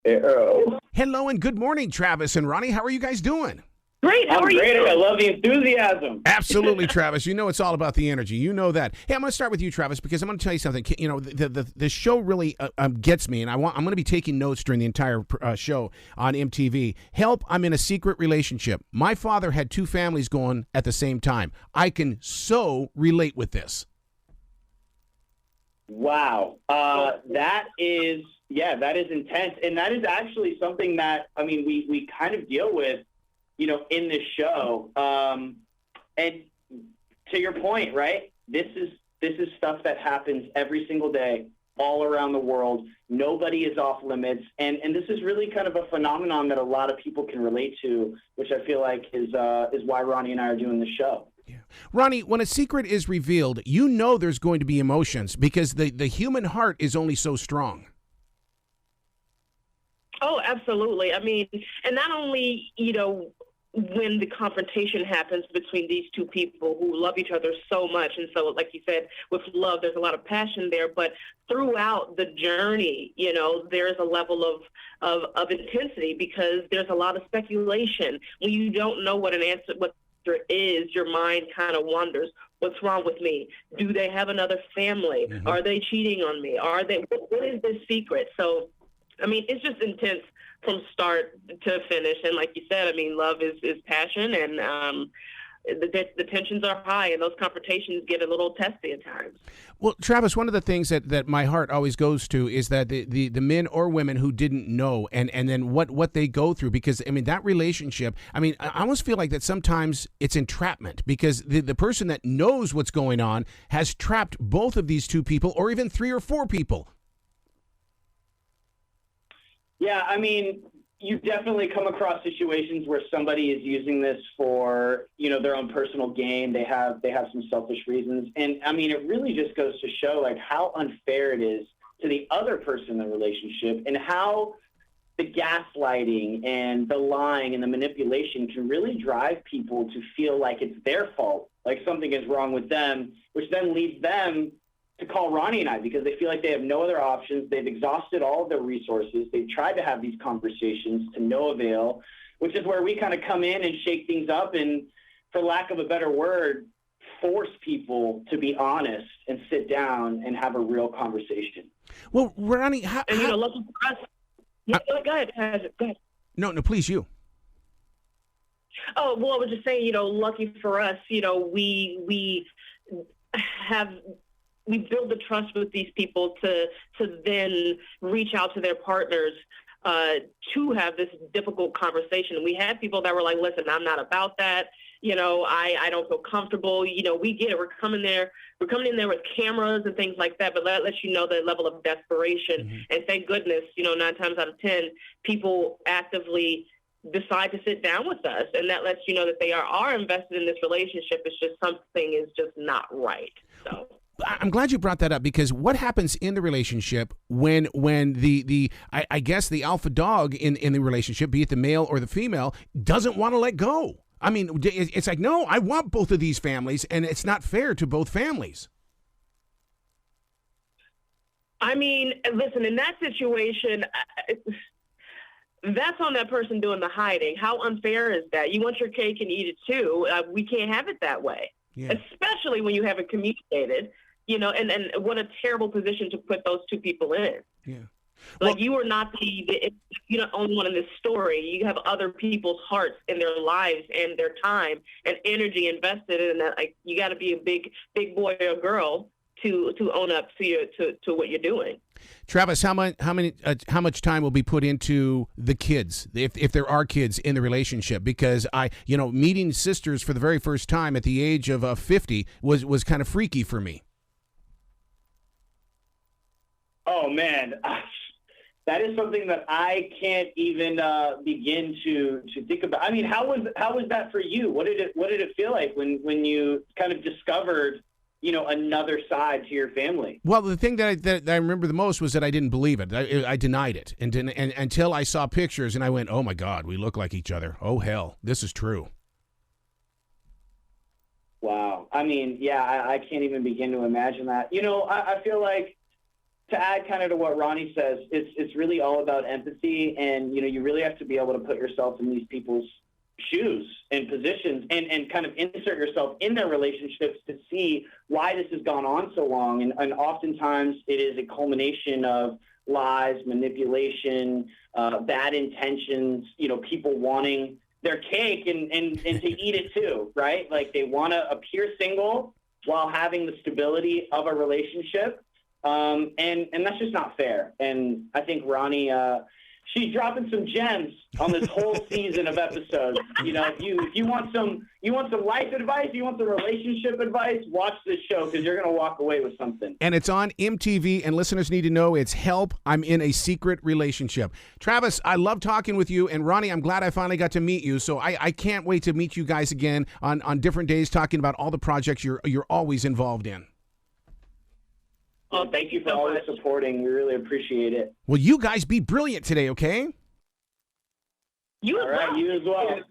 Oh, Hello and good morning, Travis and Ronnie. How are you guys doing? Great. How I'm are you great. I doing? love the enthusiasm. Absolutely, Travis. You know it's all about the energy. You know that. Hey, I'm going to start with you, Travis, because I'm going to tell you something. You know, the show really gets me, and I'm going to be taking notes during the entire show on MTV. Help! I'm in a secret relationship. My father had two families going at the same time. I can so relate with this. Wow. That is intense. And that is actually something that, I mean, we kind of deal with, in this show. And to your point, right? This is stuff that happens every single day, all around the world. Nobody is off limits. And this is really kind of a phenomenon that a lot of people can relate to, which I feel like is why Ronnie and I are doing the show. Yeah. Ronnie, when a secret is revealed, you know there's going to be emotions because the human heart is only so strong. Oh, absolutely. I mean, and not only, when the confrontation happens between these two people who love each other so much. And so, like you said, with love, there's a lot of passion there. But throughout the journey, there's a level of intensity because there's a lot of speculation. When you don't know what is, your mind kind of wonders, what's wrong with me? Do they have another family? Mm-hmm. Are they cheating on me? What is this secret? So, I mean, it's just intense from start to finish. And like you said, I mean, love is passion, and the tensions are high, and those confrontations get a little testy at times. Well, Travis, one of the things that my heart always goes to is that the men or women who didn't know and then what they go through, because, I mean, that relationship, I mean, I almost feel like that sometimes it's entrapment because the person that knows what's going on has trapped both of these two people or even three or four people. Yeah, I mean, you definitely come across situations where somebody is using this for, their own personal gain. They have some selfish reasons. And I mean, it really just goes to show like how unfair it is to the other person in the relationship and how the gaslighting and the lying and the manipulation can really drive people to feel like it's their fault, like something is wrong with them, which then leads them to call Ronnie and I because they feel like they have no other options. They've exhausted all of their resources. They've tried to have these conversations to no avail, which is where we kind of come in and shake things up and, for lack of a better word, force people to be honest and sit down and have a real conversation. Well, Ronnie, Lucky for us. Yeah, go ahead. Go ahead. No, please, you. Oh, well, I was just saying, lucky for us, we build the trust with these people to then reach out to their partners to have this difficult conversation. We had people that were like, listen, I'm not about that. I don't feel comfortable. We get it. We're coming in there with cameras and things like that, but that lets you know the level of desperation. Mm-hmm. And thank goodness, 9 times out of 10, people actively decide to sit down with us. And that lets you know that they are invested in this relationship. It's just something is just not right. So I'm glad you brought that up because what happens in the relationship when I guess the alpha dog in the relationship, be it the male or the female, doesn't want to let go? I mean, it's like, no, I want both of these families, and it's not fair to both families. I mean, listen, in that situation, that's on that person doing the hiding. How unfair is that? You want your cake and eat it too. We can't have it that way, yeah. Especially when you haven't communicated. And what a terrible position to put those two people in. Yeah. Like, you are not you're not the only one in this story. You have other people's hearts and their lives and their time and energy invested in that. Like, you got to be a big boy or girl to own up to what you're doing. Travis, how much time will be put into the kids, if there are kids in the relationship? Because meeting sisters for the very first time at the age of 50 was kind of freaky for me. Oh man, that is something that I can't even begin to think about. I mean, how was that for you? What did it feel like when you kind of discovered, another side to your family? Well, the thing that I remember the most was that I didn't believe it. I denied it, and until I saw pictures, and I went, "Oh my God, we look like each other. Oh hell, this is true." Wow. I mean, yeah, I can't even begin to imagine that. I feel like to add kind of to what Ronnie says, it's really all about empathy, and you really have to be able to put yourself in these people's shoes and positions and kind of insert yourself in their relationships to see why this has gone on so long. And oftentimes it is a culmination of lies, manipulation, bad intentions, people wanting their cake and to eat it too, right? Like they want to appear single while having the stability of a relationship. And that's just not fair. And I think Ronnie, she's dropping some gems on this whole season of episodes. If you want some life advice, you want some relationship advice, watch this show because you're going to walk away with something. And it's on MTV, and listeners need to know it's Help, I'm in a Secret Relationship. Travis, I love talking with you, and Ronnie, I'm glad I finally got to meet you. So I can't wait to meet you guys again on different days, talking about all the projects you're always involved in. Well, thank you for always supporting. We really appreciate it. Well, you guys be brilliant today, okay? You as well. You as well.